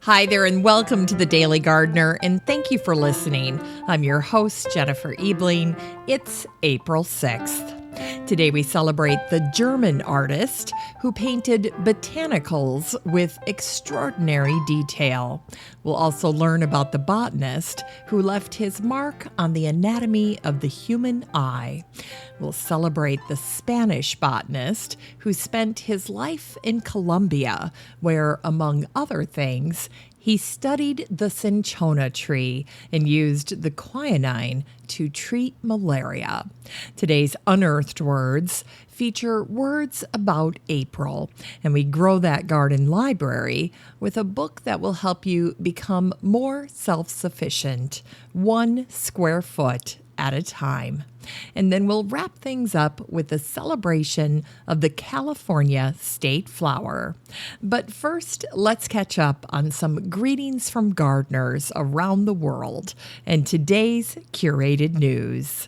Hi there, and welcome to the Daily Gardener, and thank you for listening. I'm your host, Jennifer Ebling. It's April 6th. Today we celebrate the German artist who painted botanicals with extraordinary detail. We'll also learn about the botanist who left his mark on the anatomy of the human eye. We'll celebrate the Spanish botanist who spent his life in Colombia, where, among other things, he studied the cinchona tree and used the quinine to treat malaria. Today's Unearthed Words feature words about April, and we grow that garden library with a book that will help you become more self-sufficient, 1 square foot at a time. And then we'll wrap things up with a celebration of the California state flower. But first, let's catch up on some greetings from gardeners around the world and today's curated news.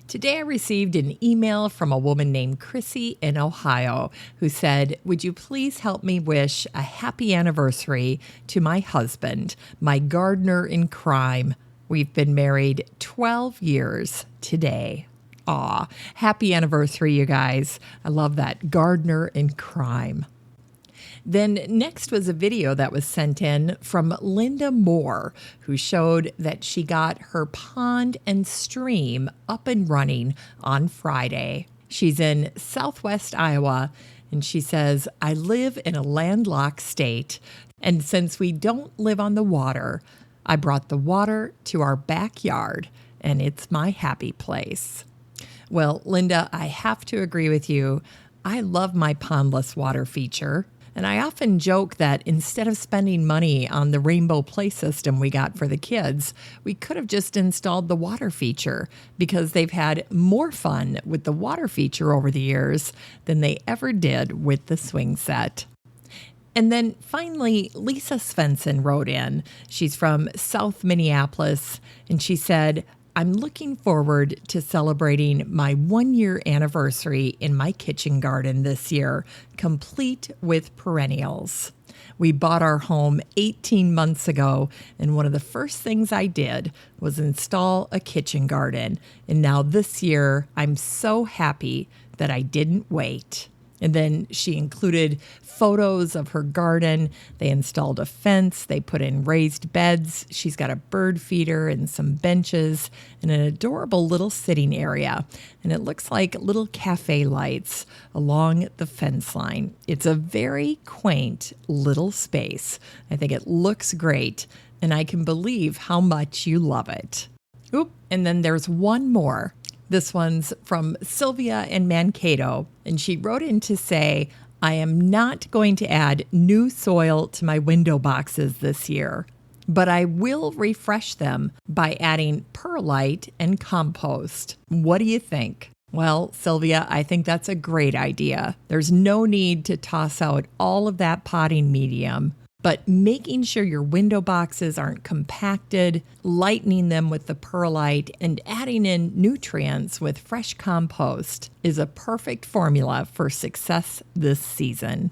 Today I received an email from a woman named Chrissy in Ohio who said, "Would you please help me wish a happy anniversary to my husband, my gardener in crime. We've been married 12 years today." Aw, happy anniversary, you guys. I love that. Gardener in crime. Then next was a video that was sent in from Linda Moore, who showed that she got her pond and stream up and running on Friday. She's in southwest Iowa, and she says, "I live in a landlocked state, and since we don't live on the water, I brought the water to our backyard, and it's my happy place." Well, Linda, I have to agree with you. I love my pondless water feature, and I often joke that instead of spending money on the rainbow play system we got for the kids, we could have just installed the water feature because they've had more fun with the water feature over the years than they ever did with the swing set. And then finally, Lisa Svensson wrote in. She's from South Minneapolis, and she said, "I'm looking forward to celebrating my 1-year anniversary in my kitchen garden this year, complete with perennials. We bought our home 18 months ago, and one of the first things I did was install a kitchen garden. And now this year, I'm so happy that I didn't wait." And then she included photos of her garden. They installed a fence. They put in raised beds. She's got a bird feeder and some benches and an adorable little sitting area. And it looks like little cafe lights along the fence line. It's a very quaint little space. I think it looks great, and I can believe how much you love it. Oop, and then there's one more. This one's from Sylvia in Mankato, and she wrote in to say, "I am not going to add new soil to my window boxes this year, but I will refresh them by adding perlite and compost. What do you think?" Well, Sylvia, I think that's a great idea. There's no need to toss out all of that potting medium, but making sure your window boxes aren't compacted, lightening them with the perlite, and adding in nutrients with fresh compost is a perfect formula for success this season.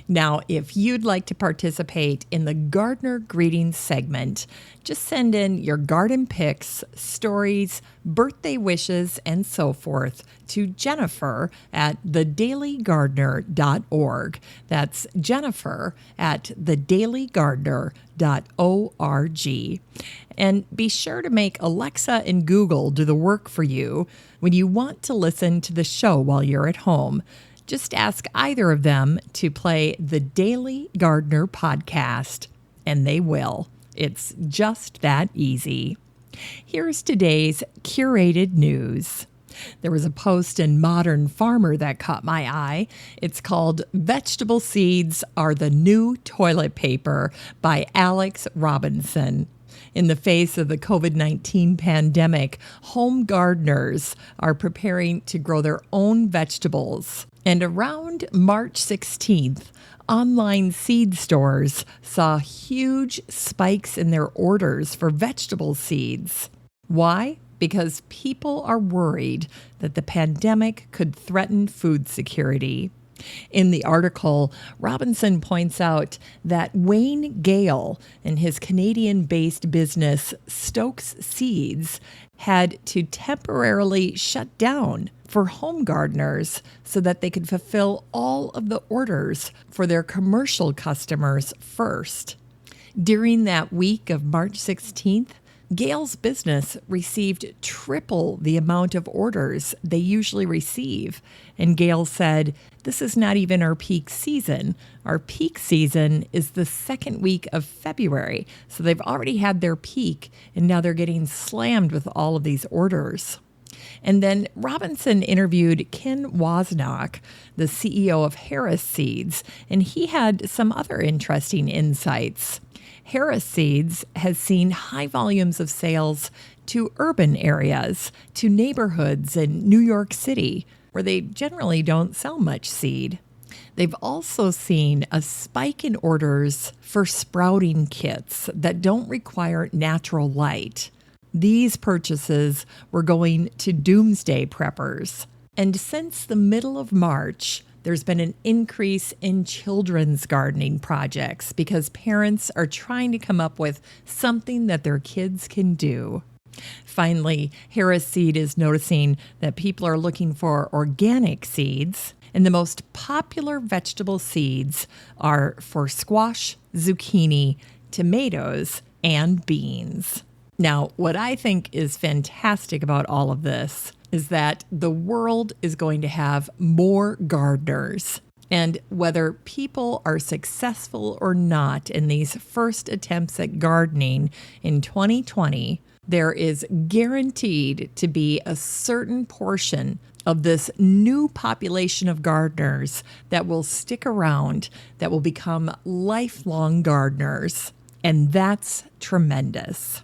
Now, if you'd like to participate in the Gardener Greetings segment, just send in your garden pics, stories, birthday wishes, and so forth to Jennifer at thedailygardener.org. That's Jennifer at thedailygardener.org. And be sure to make Alexa and Google do the work for you when you want to listen to the show while you're at home. Just ask either of them to play the Daily Gardener podcast, and they will. It's just that easy. Here's today's curated news. There was a post in Modern Farmer that caught my eye. It's called "Vegetable Seeds Are the New Toilet Paper" by Alex Robinson. In the face of the COVID-19 pandemic, home gardeners are preparing to grow their own vegetables. And around March 16th, online seed stores saw huge spikes in their orders for vegetable seeds. Why? Because people are worried that the pandemic could threaten food security. In the article, Robinson points out that Wayne Gale and his Canadian-based business Stokes Seeds had to temporarily shut down for home gardeners so that they could fulfill all of the orders for their commercial customers first. During that week of March 16th, Gale's business received triple the amount of orders they usually receive. And Gale said, "This is not even our peak season. Our peak season is the second week of February." So they've already had their peak, and now they're getting slammed with all of these orders. And then Robinson interviewed Ken Wozniak, the CEO of Harris Seeds, and he had some other interesting insights. Harris Seeds has seen high volumes of sales to urban areas, to neighborhoods in New York City, where they generally don't sell much seed. They've also seen a spike in orders for sprouting kits that don't require natural light. These purchases were going to doomsday preppers. And since the middle of March, there's been an increase in children's gardening projects because parents are trying to come up with something that their kids can do. Finally, Harris Seed is noticing that people are looking for organic seeds, and the most popular vegetable seeds are for squash, zucchini, tomatoes, and beans. Now, what I think is fantastic about all of this is that the world is going to have more gardeners. And whether people are successful or not in these first attempts at gardening in 2020, there is guaranteed to be a certain portion of this new population of gardeners that will stick around, that will become lifelong gardeners. And that's tremendous.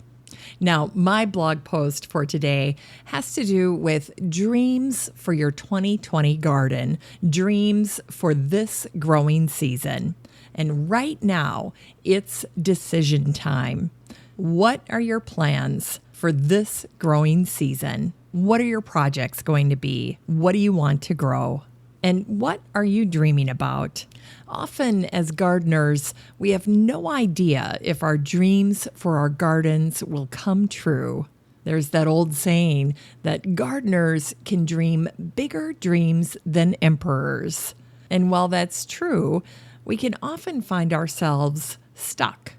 Now, my blog post for today has to do with dreams for your 2020 garden, dreams for this growing season. And right now, it's decision time. What are your plans for this growing season? What are your projects going to be? What do you want to grow? And what are you dreaming about? Often as gardeners, we have no idea if our dreams for our gardens will come true. There's that old saying that gardeners can dream bigger dreams than emperors. And while that's true, we can often find ourselves stuck.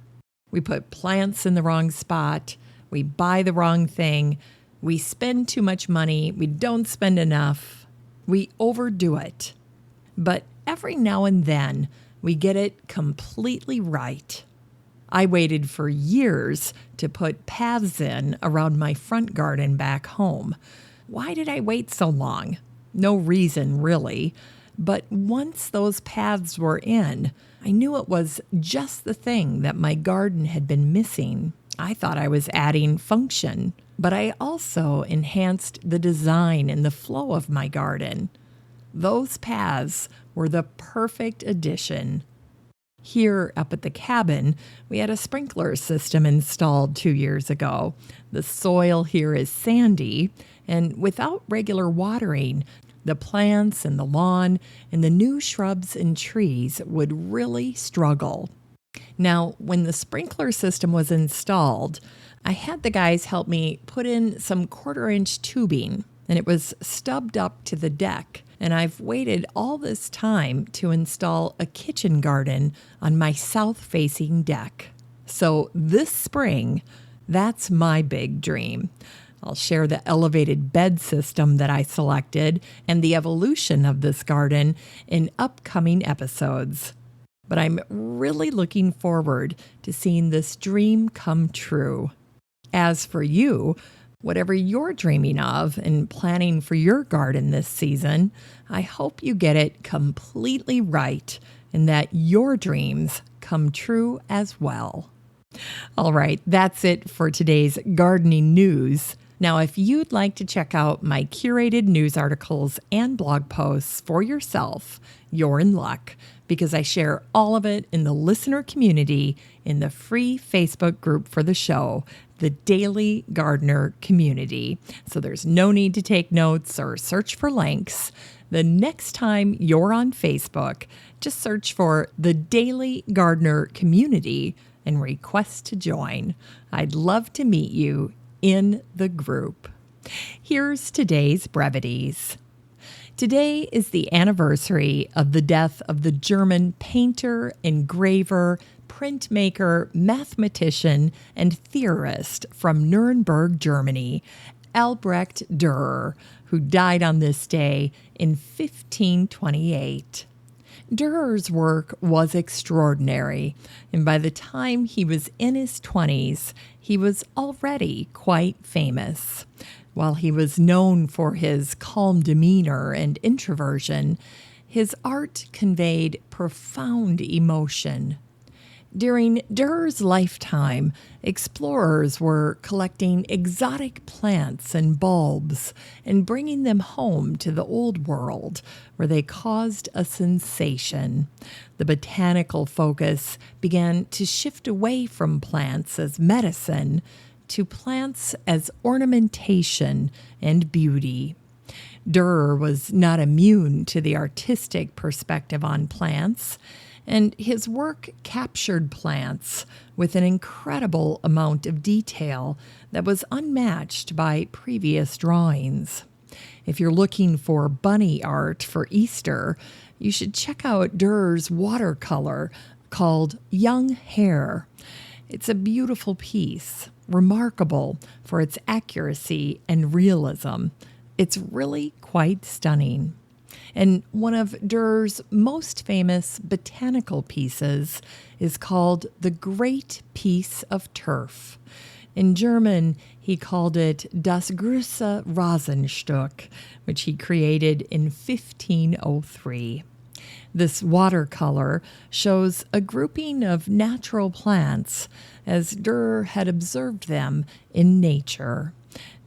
We put plants in the wrong spot, we buy the wrong thing, we spend too much money, we don't spend enough. We overdo it. But every now and then, we get it completely right. I waited for years to put paths in around my front garden back home. Why did I wait so long? No reason, really. But once those paths were in, I knew it was just the thing that my garden had been missing. I thought I was adding function, but I also enhanced the design and the flow of my garden. Those paths were the perfect addition. Here up at the cabin, we had a sprinkler system installed 2 years ago. The soil here is sandy, and without regular watering, the plants and the lawn and the new shrubs and trees would really struggle. Now, when the sprinkler system was installed, I had the guys help me put in some 1/4-inch tubing, and it was stubbed up to the deck. And I've waited all this time to install a kitchen garden on my south-facing deck. So this spring, that's my big dream. I'll share the elevated bed system that I selected and the evolution of this garden in upcoming episodes. But I'm really looking forward to seeing this dream come true. As for you, whatever you're dreaming of and planning for your garden this season, I hope you get it completely right and that your dreams come true as well. All right, that's it for today's gardening news. Now, if you'd like to check out my curated news articles and blog posts for yourself, you're in luck because I share all of it in the listener community in the free Facebook group for the show, the Daily Gardener Community. So there's no need to take notes or search for links. the next time you're on Facebook, just search for the Daily Gardener Community and request to join. I'd love to meet you in the group. Here's today's brevities. Today is the anniversary of the death of the German painter, engraver, printmaker, mathematician, and theorist from Nuremberg, Germany, Albrecht Dürer, who died on this day in 1528. Dürer's work was extraordinary, and by the time he was in his 20s, he was already quite famous. While he was known for his calm demeanor and introversion, his art conveyed profound emotion. During Dürer's lifetime, explorers were collecting exotic plants and bulbs and bringing them home to the Old World, where they caused a sensation. The botanical focus began to shift away from plants as medicine to plants as ornamentation and beauty. Dürer was not immune to the artistic perspective on plants, and his work captured plants with an incredible amount of detail that was unmatched by previous drawings. If you're looking for bunny art for Easter, you should check out Dürer's watercolor called Young Hare. It's a beautiful piece, remarkable for its accuracy and realism. It's really quite stunning. And one of Dürer's most famous botanical pieces is called The Great Piece of Turf. In German, he called it Das große Rasenstück, which he created in 1503. This watercolor shows a grouping of natural plants as Dürer had observed them in nature.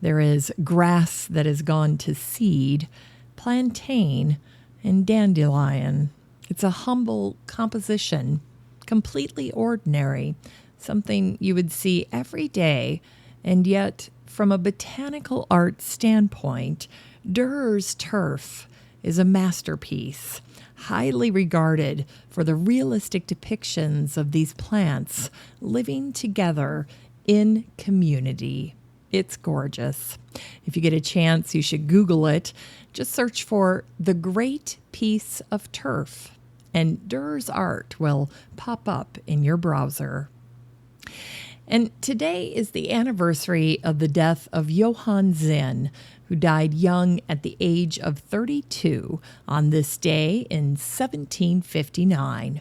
There is grass that has gone to seed, plantain, and dandelion. It's a humble composition, completely ordinary, something you would see every day, and yet, from a botanical art standpoint, Dürer's turf is a masterpiece, highly regarded for the realistic depictions of these plants living together in community. It's gorgeous. If you get a chance, you should Google it. Just search for The Great Piece of Turf, and Dürer's art will pop up in your browser. And today is the anniversary of the death of Johann Zen, who died young at the age of 32 on this day in 1759.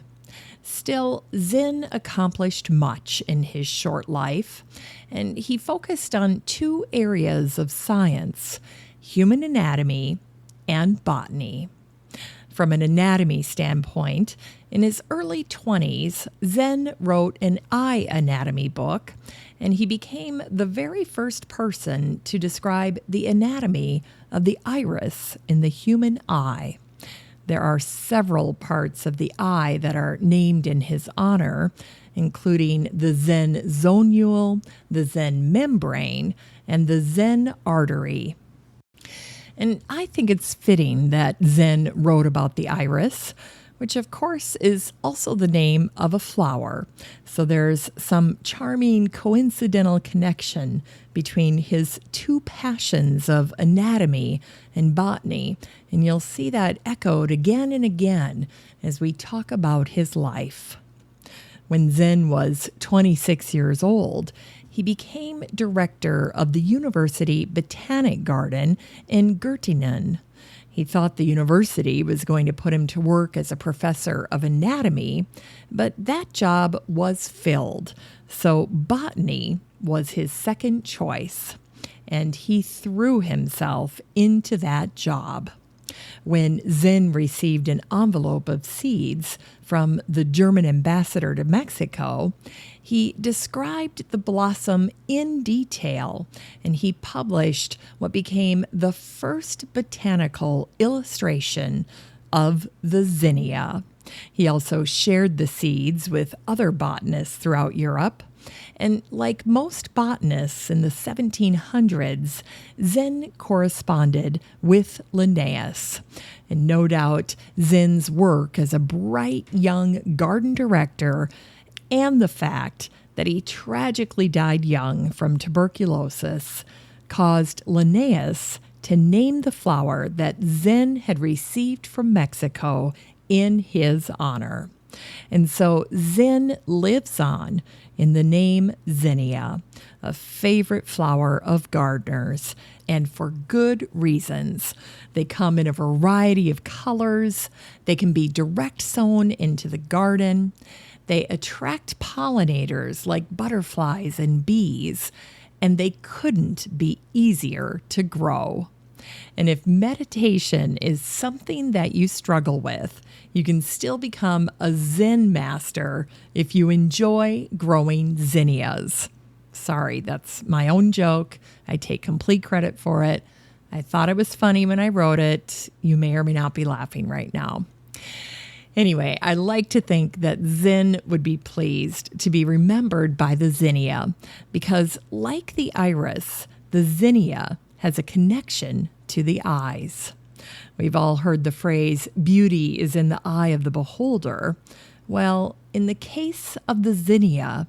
Still, Zen accomplished much in his short life, and he focused on two areas of science: human anatomy and botany. From an anatomy standpoint, in his early 20s, Zen wrote an eye anatomy book, and he became the very first person to describe the anatomy of the iris in the human eye. There are several parts of the eye that are named in his honor, including the Zen zonule, the Zen membrane, and the Zen artery. And I think it's fitting that Zen wrote about the iris, which of course is also the name of a flower. So there's some charming coincidental connection between his two passions of anatomy and botany, and you'll see that echoed again and again as we talk about his life. When Zen was 26 years old, he became director of the University Botanic Garden in Göttingen. He thought the university was going to put him to work as a professor of anatomy, but that job was filled, so botany was his second choice, and he threw himself into that job. When Zen received an envelope of seeds from the German ambassador to Mexico, he described the blossom in detail, and he published what became the first botanical illustration of the Zinnia. He also shared the seeds with other botanists throughout Europe, And like most botanists in the 1700s, Zen corresponded with Linnaeus. And no doubt Zen's work as a bright young garden director and the fact that he tragically died young from tuberculosis caused Linnaeus to name the flower that Zen had received from Mexico in his honor. And so Zen lives on in the name Zinnia, a favorite flower of gardeners, and for good reasons. They come in a variety of colors. They can be direct sown into the garden. They attract pollinators like butterflies and bees, and they couldn't be easier to grow. And if meditation is something that you struggle with, you can still become a Zen master if you enjoy growing zinnias. Sorry, that's my own joke. I take complete credit for it. I thought it was funny when I wrote it. You may or may not be laughing right now. Anyway, I like to think that Zen would be pleased to be remembered by the zinnia because, like the iris, the zinnia has a connection to the eyes. We've all heard the phrase, beauty is in the eye of the beholder. Well, in the case of the zinnia,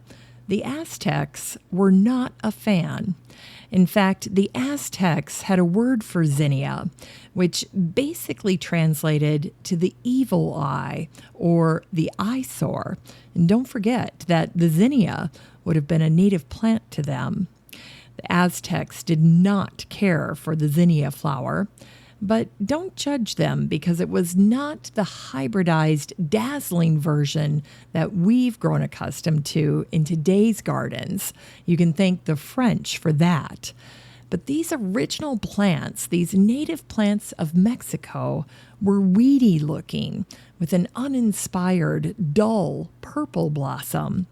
the Aztecs were not a fan. In fact, the Aztecs had a word for zinnia, which basically translated to the evil eye or the eyesore. And don't forget that the zinnia would have been a native plant to them. The Aztecs did not care for the zinnia flower, but don't judge them because it was not the hybridized, dazzling version that we've grown accustomed to in today's gardens. You can thank the French for that. But these original plants, these native plants of Mexico, were weedy looking with an uninspired, dull purple blossom.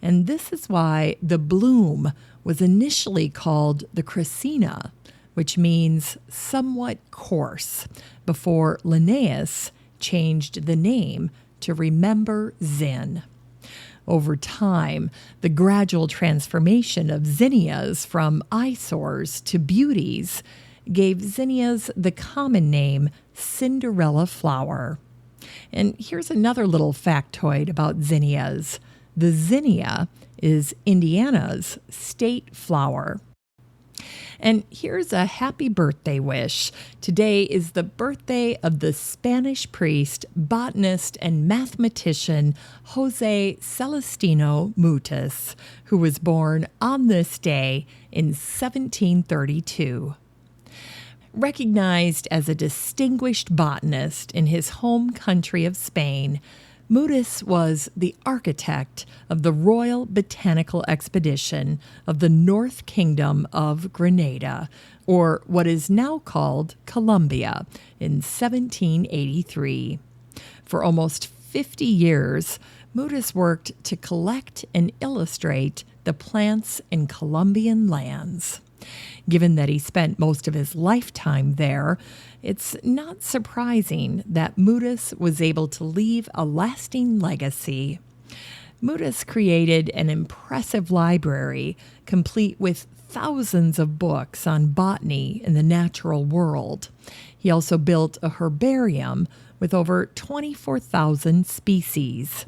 And this is why the bloom was initially called the Crescina, which means somewhat coarse, before Linnaeus changed the name to remember Zen. Over time, the gradual transformation of zinnias from eyesores to beauties gave zinnias the common name Cinderella flower. And here's another little factoid about zinnias. The zinnia is Indiana's state flower. And here's a happy birthday wish. Today is the birthday of the Spanish priest, botanist, and mathematician Jose Celestino Mutis, who was born on this day in 1732. Recognized as a distinguished botanist in his home country of Spain, Mutis was the architect of the Royal Botanical Expedition of the North Kingdom of Grenada, or what is now called Colombia, in 1783. For almost 50 years, Mutis worked to collect and illustrate the plants in Colombian lands. Given that he spent most of his lifetime there, it's not surprising that Mutis was able to leave a lasting legacy. Mutis created an impressive library, complete with thousands of books on botany and the natural world. He also built a herbarium with over 24,000 species.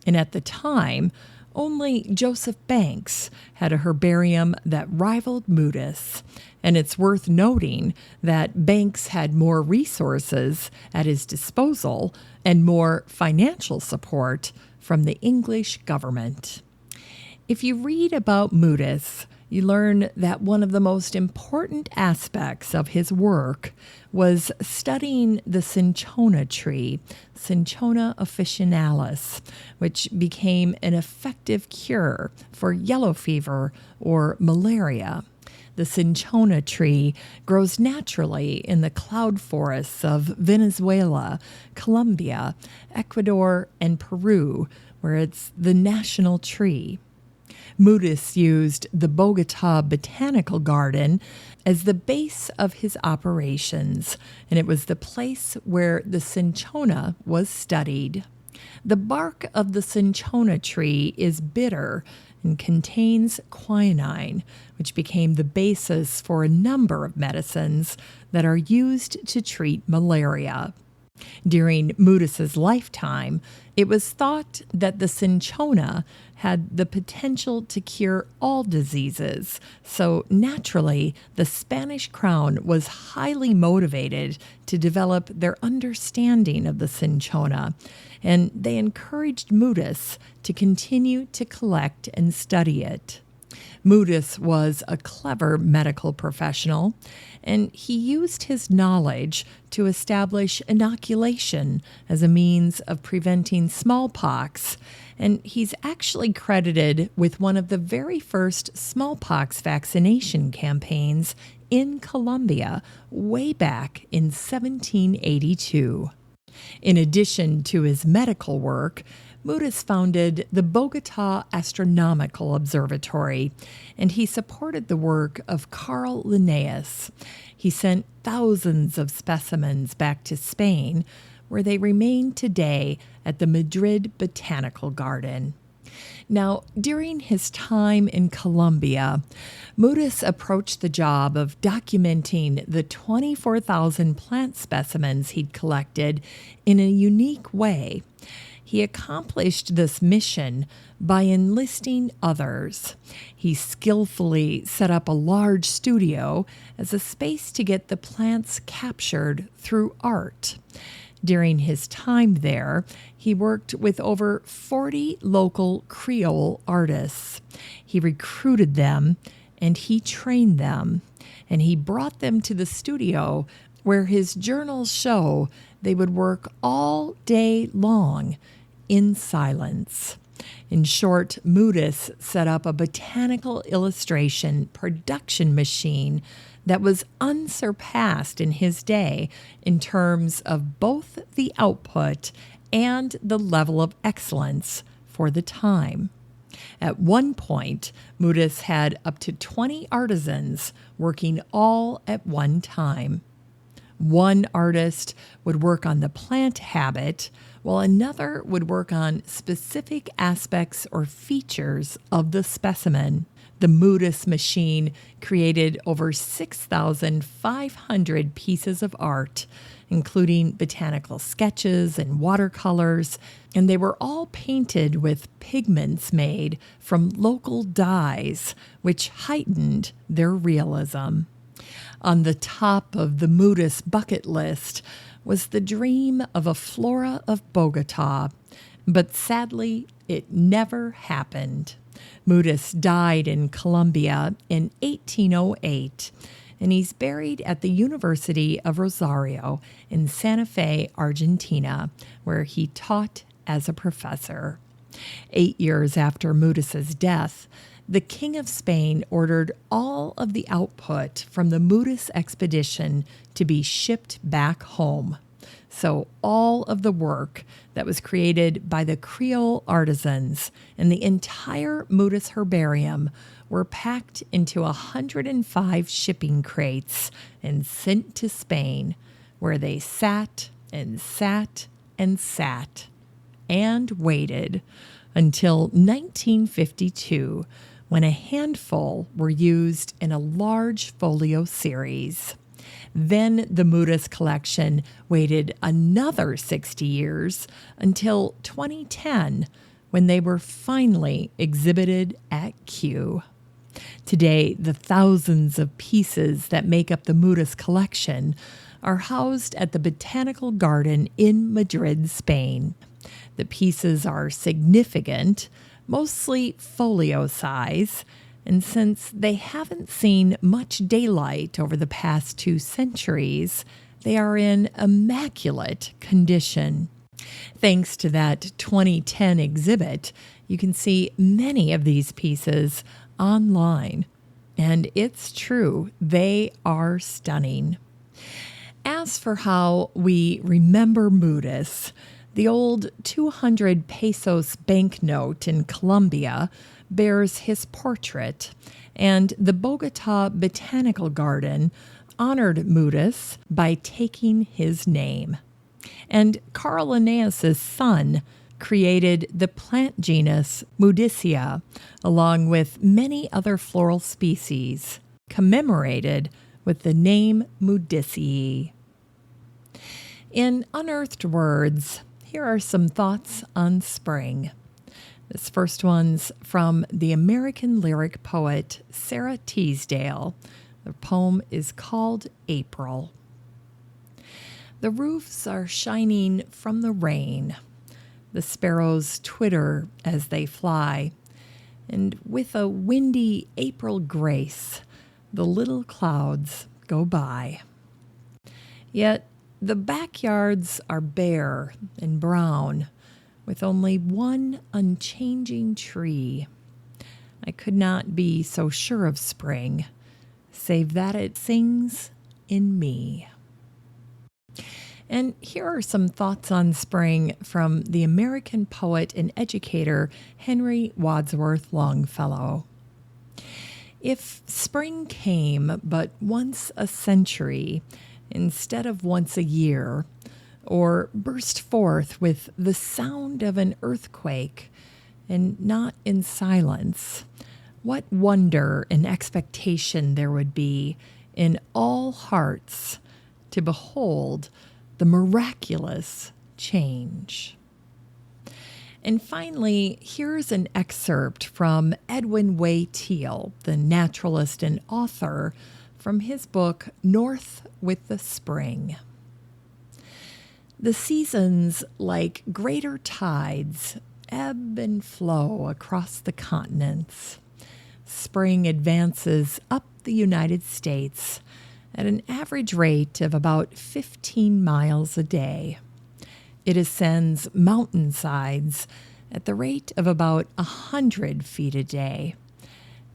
And at the time, only Joseph Banks had a herbarium that rivaled Mutis, and it's worth noting that Banks had more resources at his disposal and more financial support from the English government. If you read about Mutis, you learn that one of the most important aspects of his work was studying the cinchona tree, Cinchona officinalis, which became an effective cure for yellow fever or malaria. The cinchona tree grows naturally in the cloud forests of Venezuela, Colombia, Ecuador, and Peru, where it's the national tree. Mutis used the Bogota Botanical Garden as the base of his operations, and it was the place where the cinchona was studied. The bark of the cinchona tree is bitter, and contains quinine, which became the basis for a number of medicines that are used to treat malaria. During Mudis's lifetime, it was thought that the cinchona had the potential to cure all diseases, so naturally, the Spanish crown was highly motivated to develop their understanding of the cinchona, and they encouraged Mudis to continue to collect and study it. Mudis was a clever medical professional, and he used his knowledge to establish inoculation as a means of preventing smallpox, and he's actually credited with one of the very first smallpox vaccination campaigns in Colombia way back in 1782. In addition to his medical work, Mudis founded the Bogota Astronomical Observatory, and he supported the work of Carl Linnaeus. He sent thousands of specimens back to Spain, where they remain today at the Madrid Botanical Garden. Now, during his time in Colombia, Mudis approached the job of documenting the 24,000 plant specimens he'd collected in a unique way. He accomplished this mission by enlisting others. He skillfully set up a large studio as a space to get the plants captured through art. During his time there, he worked with over 40 local Creole artists. He recruited them and he trained them, and he brought them to the studio where his journals show they would work all day long in silence. In short, Mudis set up a botanical illustration production machine that was unsurpassed in his day in terms of both the output and the level of excellence for the time. At one point, Mudis had up to 20 artisans working all at one time. One artist would work on the plant habit, while another would work on specific aspects or features of the specimen. The Mudis machine created over 6,500 pieces of art, including botanical sketches and watercolors, and they were all painted with pigments made from local dyes, which heightened their realism. On the top of the Mudis bucket list was the dream of a flora of Bogota, but sadly, it never happened. Mudis died in Colombia in 1808, and he's buried at the University of Rosario in Santa Fe, Argentina, where he taught as a professor. 8 years after Mudis's death, the King of Spain ordered all of the output from the Mudis expedition to be shipped back home. So all of the work that was created by the Creole artisans and the entire Mudis herbarium were packed into 105 shipping crates and sent to Spain, where they sat and sat and sat and waited until 1952, when a handful were used in a large folio series. Then the Mudis collection waited another 60 years until 2010, when they were finally exhibited at Kew. Today, the thousands of pieces that make up the Mudis collection are housed at the Botanical Garden in Madrid, Spain. The pieces are significant, mostly folio size, and since they haven't seen much daylight over the past 2 centuries, they are in immaculate condition. Thanks to that 2010 exhibit, you can see many of these pieces online, and it's true, they are stunning. As for how we remember Mudis, the old 200 pesos banknote in Colombia bears his portrait, and the Bogota Botanical Garden honored Mudis by taking his name. And Carl Linnaeus' son created the plant genus Mudicea, along with many other floral species, commemorated with the name Mudicea. In Unearthed Words, here are some thoughts on spring. This first one's from the American lyric poet Sarah Teasdale. The poem is called April. The roofs are shining from the rain. The sparrows twitter as they fly. And with a windy April grace, the little clouds go by. Yet the backyards are bare and brown, with only one unchanging tree. I could not be so sure of spring, save that it sings in me. And here are some thoughts on spring from the American poet and educator Henry Wadsworth Longfellow. If spring came but once a century instead of once a year, or burst forth with the sound of an earthquake and not in silence, what wonder and expectation there would be in all hearts to behold the miraculous change. And finally, here's an excerpt from Edwin Way Teale, the naturalist and author, from his book, North with the Spring. The seasons, like greater tides, ebb and flow across the continents. Spring advances up the United States at an average rate of about 15 miles a day. It ascends mountainsides at the rate of about 100 feet a day,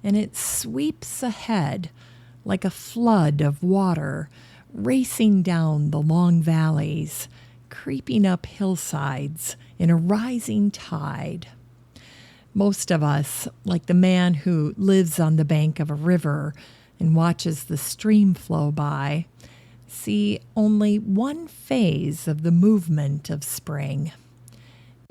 and it sweeps ahead like a flood of water racing down the long valleys, creeping up hillsides in a rising tide. Most of us, like the man who lives on the bank of a river and watches the stream flow by, see only one phase of the movement of spring.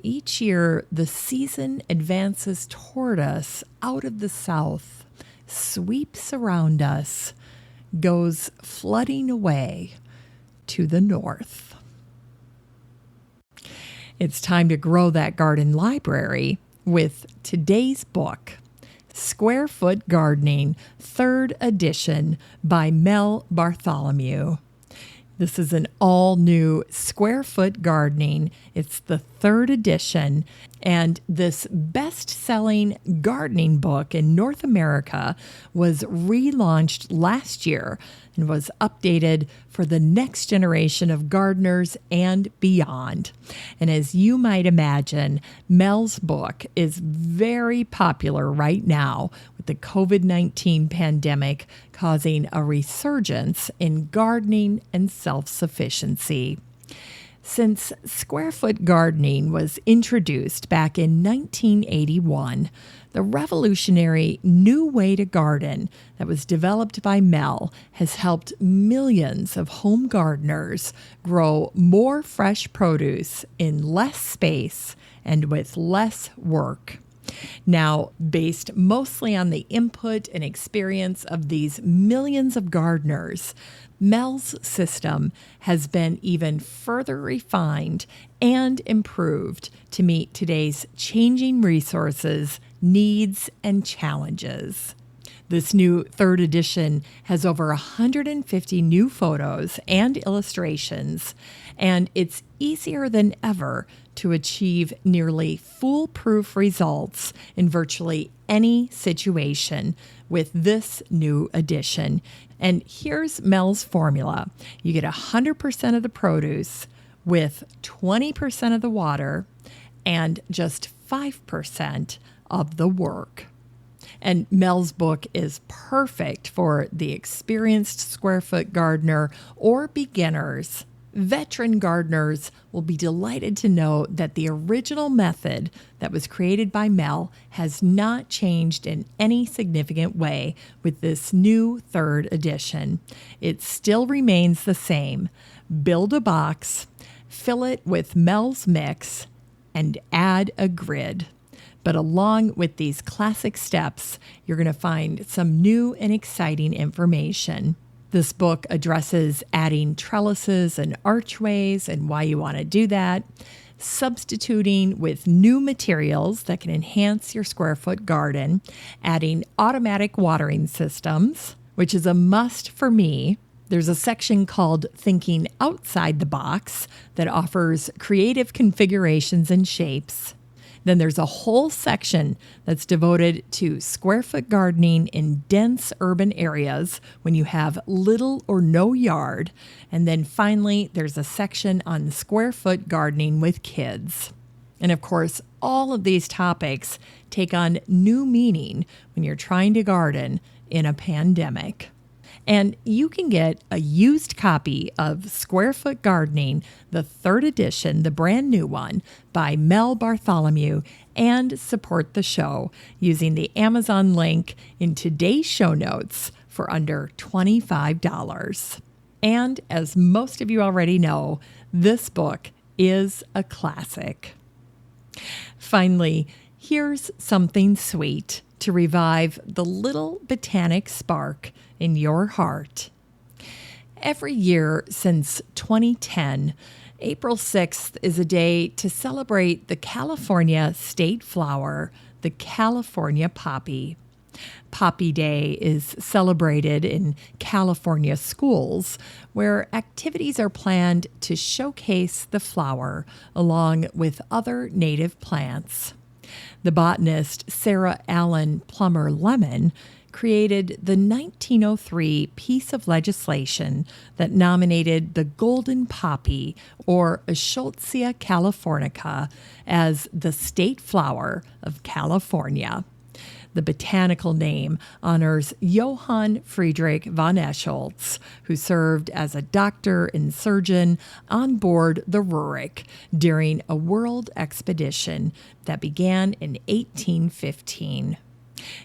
Each year, the season advances toward us out of the south, sweeps around us, goes flooding away to the north. It's time to grow that garden library with today's book, Square Foot Gardening, 3rd edition by Mel Bartholomew. This is an all-new Square Foot Gardening. It's the 3rd edition, and this best-selling gardening book in North America was relaunched last year and was updated for the next generation of gardeners and beyond. And as you might imagine, Mel's book is very popular right now with the COVID-19 pandemic causing a resurgence in gardening and self-sufficiency. Since Square Foot Gardening was introduced back in 1981, the revolutionary new way to garden that was developed by Mel has helped millions of home gardeners grow more fresh produce in less space and with less work. Now, based mostly on the input and experience of these millions of gardeners, Mel's system has been even further refined and improved to meet today's changing resources, needs, and challenges. This new 3rd edition has over 150 new photos and illustrations, and it's easier than ever to achieve nearly foolproof results in virtually any situation with this new edition. And here's Mel's formula. You get 100% of the produce with 20% of the water and just 5% of the work. And Mel's book is perfect for the experienced square foot gardener or beginners. Veteran gardeners will be delighted to know that the original method that was created by Mel has not changed in any significant way with this new 3rd edition. It still remains the same. Build a box, fill it with Mel's mix, and add a grid. But along with these classic steps, you're going to find some new and exciting information. This book addresses adding trellises and archways and why you want to do that, substituting with new materials that can enhance your square foot garden, adding automatic watering systems, which is a must for me. There's a section called Thinking Outside the Box that offers creative configurations and shapes. Then there's a whole section that's devoted to square foot gardening in dense urban areas when you have little or no yard. And then finally, there's a section on square foot gardening with kids. And of course, all of these topics take on new meaning when you're trying to garden in a pandemic. And you can get a used copy of Square Foot Gardening, the 3rd edition, the brand new one, by Mel Bartholomew, and support the show using the Amazon link in today's show notes for under $25. And as most of you already know, this book is a classic. Finally, here's something sweet to revive the little botanic spark in your heart. Every year since 2010, April 6th is a day to celebrate the California state flower, the California poppy. Poppy Day is celebrated in California schools, where activities are planned to showcase the flower along with other native plants. The botanist Sarah Allen Plummer Lemon created the 1903 piece of legislation that nominated the golden poppy, or Eschscholtzia californica, as the state flower of California. The botanical name honors Johann Friedrich von Eschscholtz, who served as a doctor and surgeon on board the Rurik during a world expedition that began in 1815.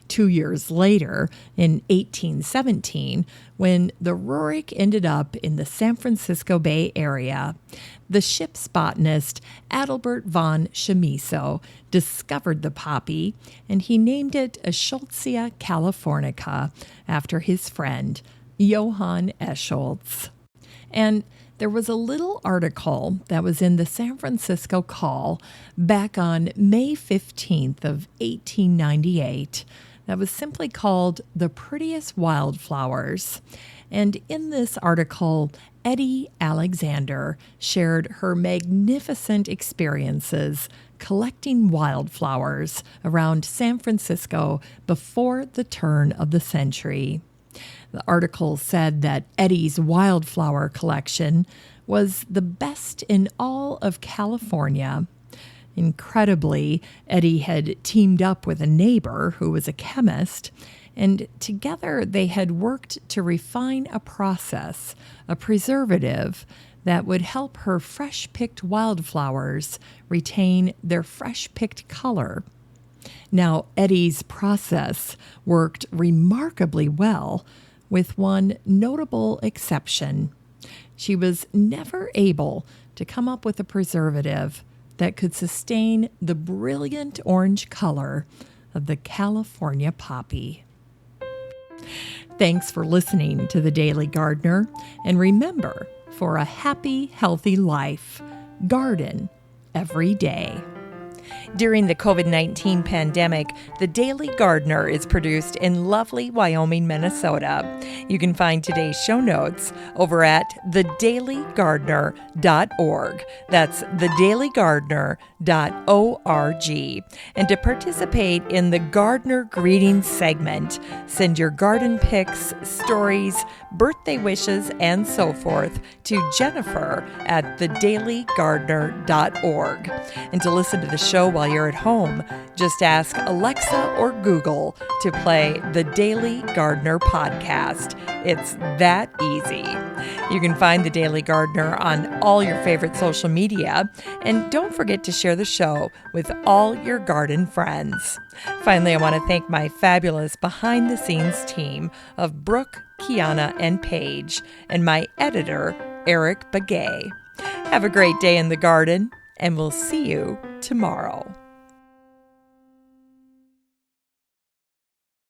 2 years later, in 1817, when the Rurik ended up in the San Francisco Bay Area, the ship's botanist Albrecht von Chamisso discovered the poppy, and he named it Eschscholtzia californica after his friend, Johann Eschscholtz. And there was a little article that was in the San Francisco Call back on May 15th of 1898 that was simply called The Prettiest Wildflowers. And in this article, Eddie Alexander shared her magnificent experiences collecting wildflowers around San Francisco before the turn of the century. The article said that Eddie's wildflower collection was the best in all of California. Incredibly, Eddie had teamed up with a neighbor who was a chemist, and together they had worked to refine a process, a preservative, that would help her fresh-picked wildflowers retain their fresh-picked color. Now, Eddie's process worked remarkably well, with one notable exception. She was never able to come up with a preservative that could sustain the brilliant orange color of the California poppy. Thanks for listening to The Daily Gardener, and remember, for a happy, healthy life, garden every day. During the COVID-19 pandemic, The Daily Gardener is produced in lovely Wyoming, Minnesota. You can find today's show notes over at thedailygardener.org. That's thedailygardener.org. And to participate in the Gardener Greetings segment, send your garden pics, stories, birthday wishes, and so forth to Jennifer at thedailygardener.org. And to listen to the show while you're at home, just ask Alexa or Google to play the Daily Gardener podcast. It's that easy. You can find the Daily Gardener on all your favorite social media, and don't forget to share the show with all your garden friends. Finally, I want to thank my fabulous behind-the-scenes team of Brooke, Kiana, and Paige, and my editor, Eric Begay. Have a great day in the garden, and we'll see you tomorrow.